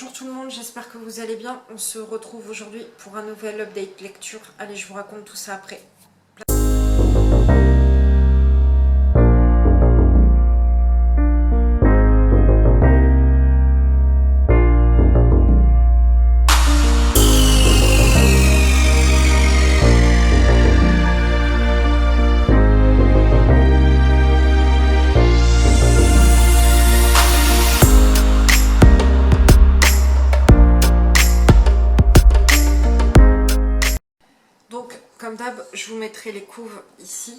Bonjour tout le monde, j'espère que vous allez bien. On se retrouve aujourd'hui pour un nouvel update lecture. Allez, je vous raconte tout ça après. Donc, comme d'hab, je vous mettrai les couves ici.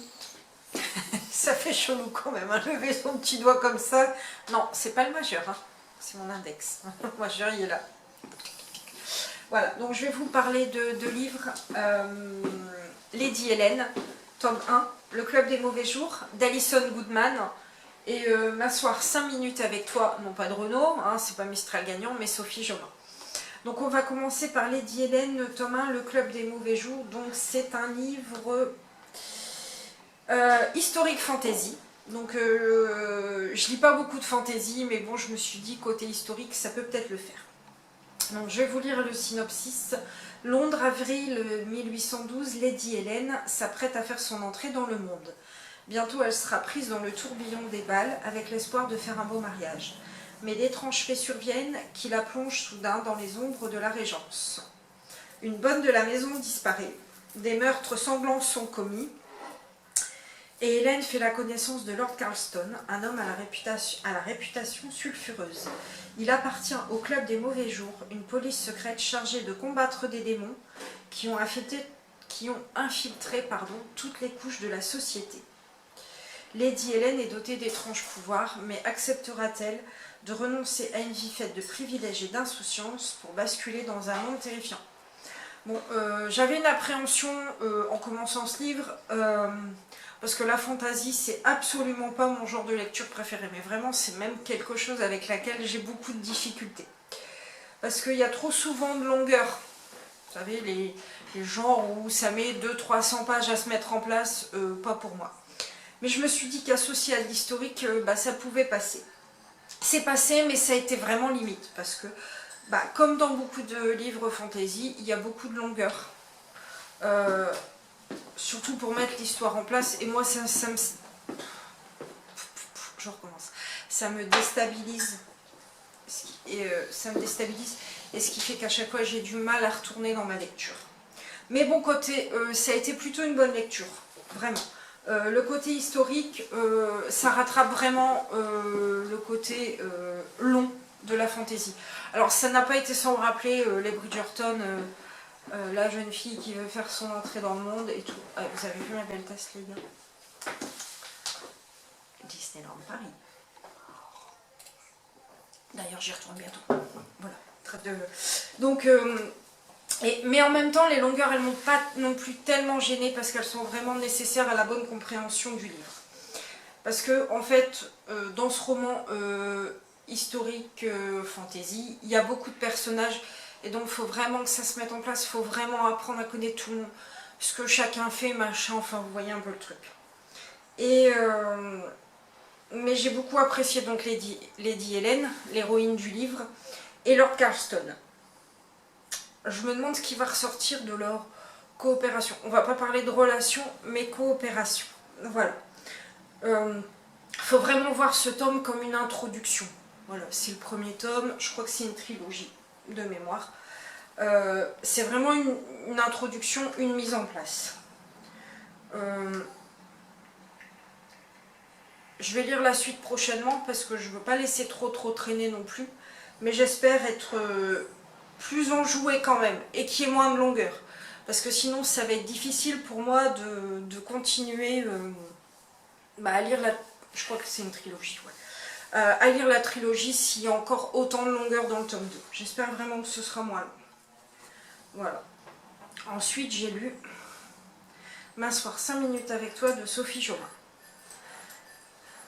Ça fait chelou quand même, hein, lever son petit doigt comme ça. Non, c'est pas le majeur, hein. C'est mon index. Le majeur, il est là. Voilà, donc je vais vous parler de livres. Lady Hélène, tome 1, Le Club des Mauvais Jours, d'Alison Goodman. Et M'asseoir 5 minutes avec toi, non pas de Renaud, hein, c'est pas Mistral gagnant, mais Sophie Jomain. Donc on va commencer par Lady Hélène, tome 1, Le Club des Mauvais Jours. Donc c'est un livre historique fantasy. Donc je lis pas beaucoup de fantasy, mais bon, je me suis dit côté historique, ça peut peut-être le faire. Donc je vais vous lire le synopsis. Londres, avril 1812, Lady Hélène s'apprête à faire son entrée dans le monde. Bientôt elle sera prise dans le tourbillon des bals avec l'espoir de faire un beau mariage. Mais d'étranges faits surviennent qui la plongent soudain dans les ombres de la Régence. Une bonne de la maison disparaît, des meurtres sanglants sont commis, et Hélène fait la connaissance de Lord Carlston, un homme à la réputation sulfureuse. Il appartient au Club des Mauvais Jours, une police secrète chargée de combattre des démons qui ont infiltré toutes les couches de la société. Lady Hélène est dotée d'étranges pouvoirs, mais acceptera-t-elle de renoncer à une vie faite de privilèges et d'insouciance pour basculer dans un monde terrifiant? Bon, j'avais une appréhension en commençant ce livre, parce que la fantasy, c'est absolument pas mon genre de lecture préféré, mais vraiment, c'est même quelque chose avec laquelle j'ai beaucoup de difficultés. Parce qu'il y a trop souvent de longueur. Vous savez, les genres où ça met 200-300 pages à se mettre en place, pas pour moi. Mais je me suis dit qu'associé à l'historique, ça pouvait passer. C'est passé, mais ça a été vraiment limite, parce que, comme dans beaucoup de livres fantasy, il y a beaucoup de longueur. Surtout pour mettre l'histoire en place, et moi, je recommence. Ça me déstabilise, et ce qui fait qu'à chaque fois, j'ai du mal à retourner dans ma lecture. Mais bon côté, ça a été plutôt une bonne lecture, vraiment. Le côté historique, ça rattrape vraiment le côté long de la fantaisie. Alors ça n'a pas été sans me rappeler les Bridgerton, la jeune fille qui veut faire son entrée dans le monde et tout. Ah, vous avez vu ma belle tasse, les gars? Disneyland Paris. D'ailleurs j'y retourne bientôt. Voilà. Donc mais en même temps, les longueurs, elles ne m'ont pas non plus tellement gênée parce qu'elles sont vraiment nécessaires à la bonne compréhension du livre. Parce que, en fait, dans ce roman historique fantasy, il y a beaucoup de personnages et donc il faut vraiment que ça se mette en place, il faut vraiment apprendre à connaître tout le monde, ce que chacun fait, machin, enfin, vous voyez un peu le truc. Et mais j'ai beaucoup apprécié donc Lady Hélène, l'héroïne du livre, et Lord Carlston. Je me demande ce qui va ressortir de leur coopération. On va pas parler de relation, mais coopération. Voilà. Faut vraiment voir ce tome comme une introduction. Voilà, c'est le premier tome. Je crois que c'est une trilogie de mémoire. C'est vraiment une introduction, une mise en place. Je vais lire la suite prochainement parce que je veux pas laisser trop traîner non plus. Mais j'espère être plus enjoué quand même, et qu'il y ait moins de longueur. Parce que sinon, ça va être difficile pour moi de continuer à lire la... Je crois que c'est une trilogie, ouais. À lire la trilogie s'il y a encore autant de longueur dans le tome 2. J'espère vraiment que ce sera moins long. Voilà. Ensuite, j'ai lu M'asseoir 5 minutes avec toi de Sophie Jomain.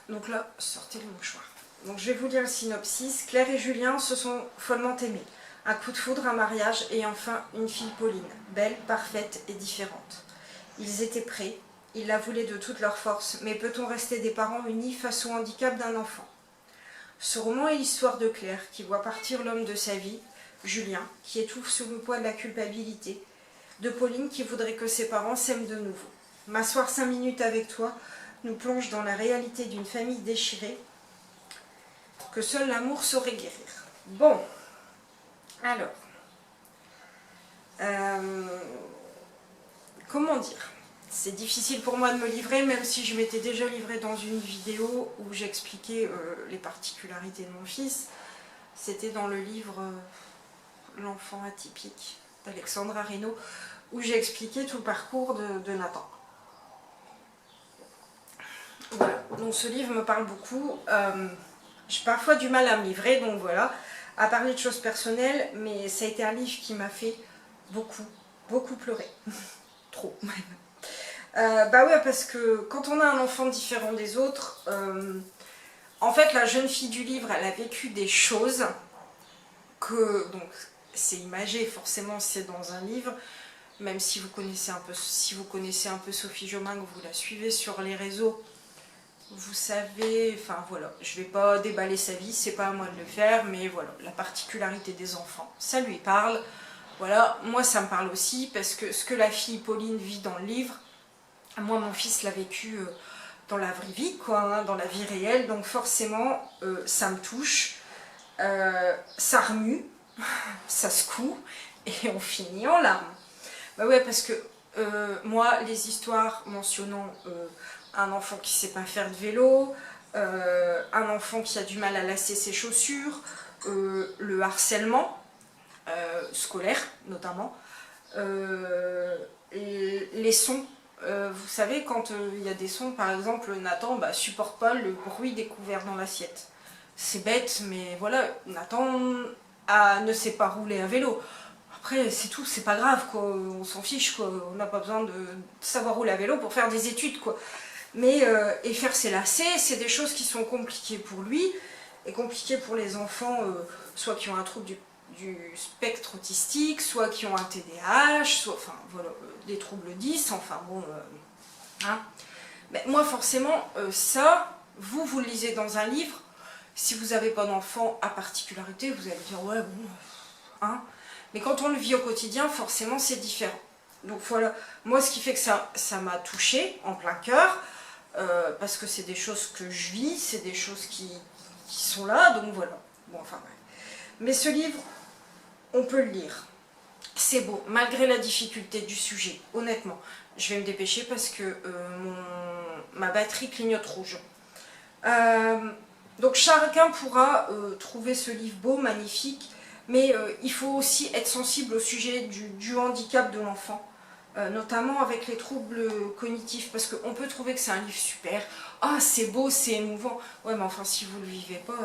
Donc là, sortez le mouchoir. Donc je vais vous lire le synopsis. Claire et Julien se sont follement aimés. Un coup de foudre, un mariage et enfin une fille Pauline, belle, parfaite et différente. Ils étaient prêts, ils la voulaient de toute leur force, mais peut-on rester des parents unis face au handicap d'un enfant? Ce roman est l'histoire de Claire qui voit partir l'homme de sa vie, Julien, qui étouffe sous le poids de la culpabilité, de Pauline qui voudrait que ses parents s'aiment de nouveau. M'asseoir 5 minutes avec toi nous plonge dans la réalité d'une famille déchirée que seul l'amour saurait guérir. Bon, alors, comment dire? C'est difficile pour moi de me livrer, même si je m'étais déjà livrée dans une vidéo où j'expliquais les particularités de mon fils. C'était dans le livre L'enfant atypique d'Alexandra Reynaud, où j'ai expliqué tout le parcours de Nathan. Voilà, donc ce livre me parle beaucoup. J'ai parfois du mal à me livrer, donc voilà, à parler de choses personnelles, mais ça a été un livre qui m'a fait beaucoup pleurer. Trop même. Bah ouais, parce que quand on a un enfant différent des autres, en fait la jeune fille du livre, elle a vécu des choses que, donc c'est imagé, forcément c'est dans un livre, même si vous connaissez un peu, Sophie Joming, vous la suivez sur les réseaux, vous savez, enfin voilà, je vais pas déballer sa vie, c'est pas à moi de le faire, mais voilà, la particularité des enfants, ça lui parle, voilà, moi ça me parle aussi, parce que ce que la fille Pauline vit dans le livre, moi mon fils l'a vécu dans la vraie vie, quoi, hein, dans la vie réelle, donc forcément ça me touche, ça remue, ça secoue, et on finit en larmes. Bah ouais, parce que moi, les histoires mentionnant un enfant qui ne sait pas faire de vélo, un enfant qui a du mal à lasser ses chaussures, le harcèlement scolaire notamment, les sons. Vous savez, quand il y a des sons, par exemple, Nathan supporte pas le bruit des couverts dans l'assiette. C'est bête, mais voilà, Nathan ne sait pas rouler à vélo. Après, c'est tout, c'est pas grave, quoi. On s'en fiche, quoi. On n'a pas besoin de savoir rouler à vélo pour faire des études, quoi. Mais et faire ses lacets, c'est des choses qui sont compliquées pour lui et compliquées pour les enfants, soit qui ont un trouble du spectre autistique, soit qui ont un TDAH, soit, enfin, voilà, des troubles 10, enfin bon, hein. Mais moi, forcément, ça, vous le lisez dans un livre. Si vous n'avez pas d'enfant à particularité, vous allez dire, ouais, bon, hein. Mais quand on le vit au quotidien, forcément, c'est différent. Donc voilà, moi, ce qui fait que ça m'a touchée en plein cœur, parce que c'est des choses que je vis, c'est des choses qui sont là, donc voilà. Bon, enfin bref. Mais ce livre, on peut le lire. C'est beau, malgré la difficulté du sujet, honnêtement. Je vais me dépêcher parce que ma batterie clignote rouge. Donc chacun pourra trouver ce livre beau, magnifique, mais il faut aussi être sensible au sujet du handicap de l'enfant, notamment avec les troubles cognitifs, parce qu'on peut trouver que c'est un livre super, ah c'est beau, c'est émouvant, ouais mais enfin si vous ne le vivez pas,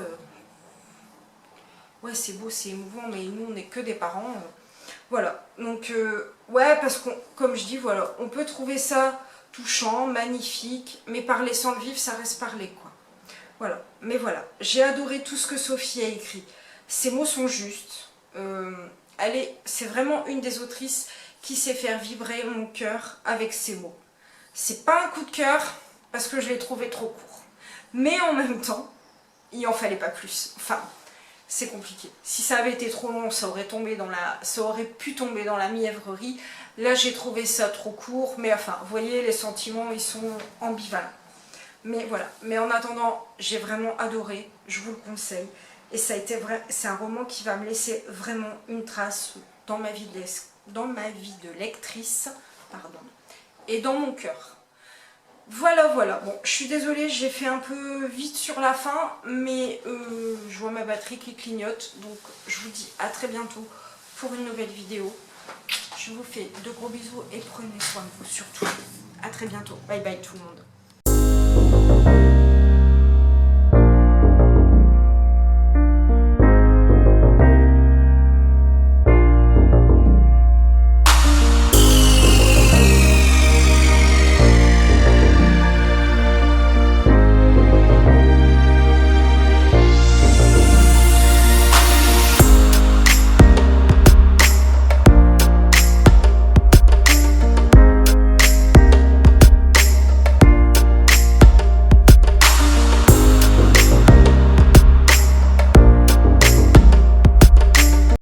ouais c'est beau, c'est émouvant, mais nous on n'est que des parents, voilà, donc ouais, parce que comme je dis, voilà, on peut trouver ça touchant, magnifique, mais parler sans le vivre, ça reste parler, quoi. Voilà, mais voilà, j'ai adoré tout ce que Sophie a écrit. Ses mots sont justes. C'est vraiment une des autrices qui sait faire vibrer mon cœur avec ses mots. C'est pas un coup de cœur parce que je l'ai trouvé trop court. Mais en même temps, il en fallait pas plus. Enfin, c'est compliqué. Si ça avait été trop long, ça aurait pu tomber dans la mièvrerie. Là, j'ai trouvé ça trop court. Mais enfin, vous voyez, les sentiments, ils sont ambivalents. Mais voilà, mais en attendant, j'ai vraiment adoré, je vous le conseille. Et ça a été vrai, c'est un roman qui va me laisser vraiment une trace dans ma vie de lectrice, pardon, et dans mon cœur. Voilà, voilà. Bon, je suis désolée, j'ai fait un peu vite sur la fin, mais je vois ma batterie qui clignote. Donc, je vous dis à très bientôt pour une nouvelle vidéo. Je vous fais de gros bisous et prenez soin de vous surtout. À très bientôt. Bye bye tout le monde.